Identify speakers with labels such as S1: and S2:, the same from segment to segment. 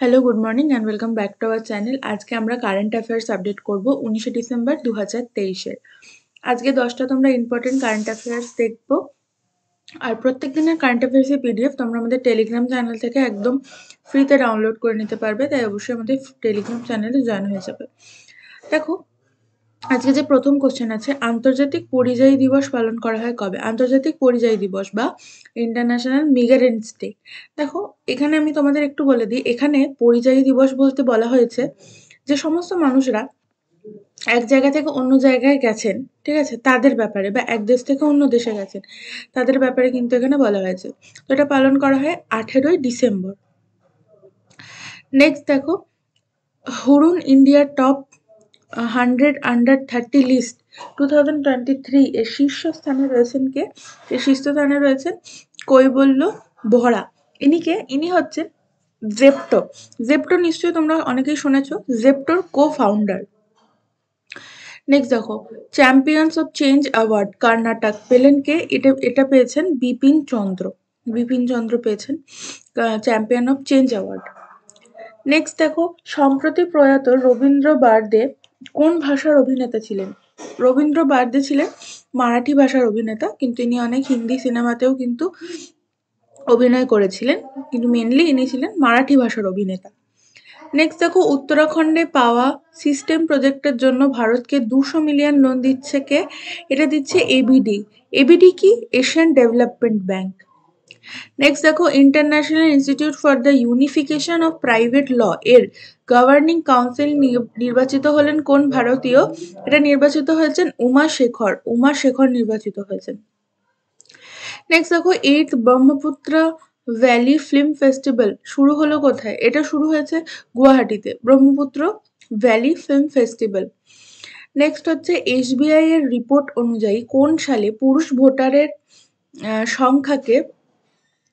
S1: Hello, good morning and welcome back to our channel. আজকে আমরা current affairs update করব 19শে December 2023-এর। আজকে 10টা তোমরা ইম্পর্টেন্ট কারেন্ট অ্যাফেয়ার্স দেখবো। আর প্রত্যেক দিনের কারেন্ট অ্যাফেয়ার্সের পিডিএফ তোমরা আমাদের টেলিগ্রাম চ্যানেল থেকে একদম ফ্রিতে ডাউনলোড করে নিতে পারবে, তাই অবশ্যই আমাদের টেলিগ্রাম চ্যানেলে জয়েন হয়ে যাবে। দেখো, আজকে যে প্রথম কোশ্চেন আছে, আন্তর্জাতিক পরিযায়ী দিবস পালন করা হয় কবে? আন্তর্জাতিক পরিযায়ী দিবস বা ইন্টারন্যাশনাল মিগ্রেন্টস ডে। দেখো, এখানে আমি তোমাদের একটু বলে দিই, এখানে পরিযায়ী দিবস বলতে বলা হয়েছে যে সমস্ত মানুষরা এক জায়গা থেকে অন্য জায়গায় গেছেন, ঠিক আছে, তাদের ব্যাপারে, বা এক দেশ থেকে অন্য দেশে গেছেন তাদের ব্যাপারে কিন্তু এখানে বলা হয়েছে। তো এটা পালন করা হয় 18ই ডিসেম্বর। নেক্সট দেখো, হুরুন ইন্ডিয়ার টপ 100 আন্ডার 30 লিস্ট 2023 এর শীর্ষস্থানে রয়েছেন কে? এর শীর্ষস্থানে রয়েছেন কৈবল্য ভরা। ইনি হচ্ছেন জেপ্টো। জেপ্টো নিশ্চয়ই তোমরা অনেকেই শুনেছো, জেপ্টোর কো-ফাউন্ডার। নেক্সট দেখো, champions of change award Karnataka পেলেন কে? এটা পেয়েছেন বিপিন চন্দ্র। বিপিন চন্দ্র পেয়েছেন champion of change award. Next দেখো, সম্প্রতি প্রয়াত রবীন্দ্র বার্দে কোন ভাষার অভিনেতা ছিলেন? রবীন্দ্র বার্দে ছিলেন মারাঠি ভাষার অভিনেতা, কিন্তু ইনি অনেক হিন্দি সিনেমাতেও কিন্তু অভিনয় করেছিলেন, কিন্তু মেনলি ইনি ছিলেন মারাঠি ভাষার অভিনেতা। নেক্সট দেখো, উত্তরাখণ্ডে পাওয়া সিস্টেম প্রজেক্টের জন্য ভারতকে 200 মিলিয়ন লোন দিচ্ছে কে? এটা দিচ্ছে এবিডি। এবিডি কি? Asian Development Bank. নেক্সট দেখো, International Institute for the Unification of Private Law এর গভর্নিং কাউন্সিল নির্বাচিত হলেন কোন ভারতীয়? এটা নির্বাচিত হয়েছেন উমা শেখর। উমা শেখর নির্বাচিত হয়েছেন। নেক্সট দেখো, 8th Brahmaputra Valley Film festival শুরু হলো কোথায়? এটা শুরু হয়েছে গুয়াহাটিতে, Brahmaputra Valley Film Festival. Next হচ্ছে, এসবিআই এর রিপোর্ট অনুযায়ী কোন সালে পুরুষ ভোটারের সংখ্যাকে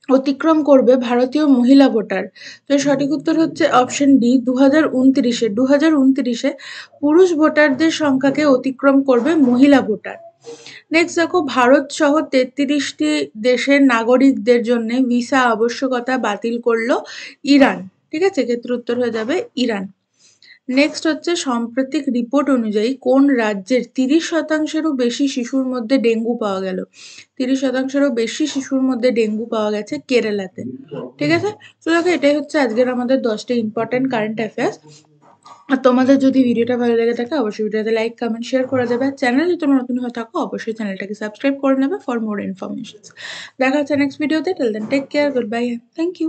S1: অতিক্রম করবে ভারতীয় মহিলা ভোটার? তো সঠিক উত্তর হচ্ছে অপশন ডি, 2029-এ। 2029-এ পুরুষ ভোটারদের সংখ্যাকে অতিক্রম করবে মহিলা ভোটার। নেক্সট দেখো, ভারত সহ 33টি দেশের নাগরিকদের জন্য ভিসা আবশ্যকতা বাতিল করলো ইরান। ঠিক আছে, ক্ষেত্রে উত্তর হয়ে যাবে ইরান। নেক্সট হচ্ছে, সাম্প্রতিক রিপোর্ট অনুযায়ী কোন রাজ্যের 30%-এরও বেশি শিশুর মধ্যে ডেঙ্গু পাওয়া গেল? 30%-এরও বেশি শিশুর মধ্যে ডেঙ্গু পাওয়া গেছে কেরালাতে। ঠিক আছে, তো দেখো, এটাই হচ্ছে আজকের আমাদের 10টা ইম্পর্টেন্ট কারেন্ট অ্যাফেয়ার্স। আর তোমাদের যদি ভিডিওটা ভালো লেগে থাকে অবশ্যই ভিডিওতে লাইক, কমেন্ট, শেয়ার করে দেবে। আর চ্যানেলে যদি তোমরা নতুন হয়ে থাকো অবশ্যই চ্যানেলটাকে সাবস্ক্রাইব করে নেবে ফর মোর ইনফরমেশন। দেখা হচ্ছে নেক্সট ভিডিওতে। Till then take care, good bye, thank you.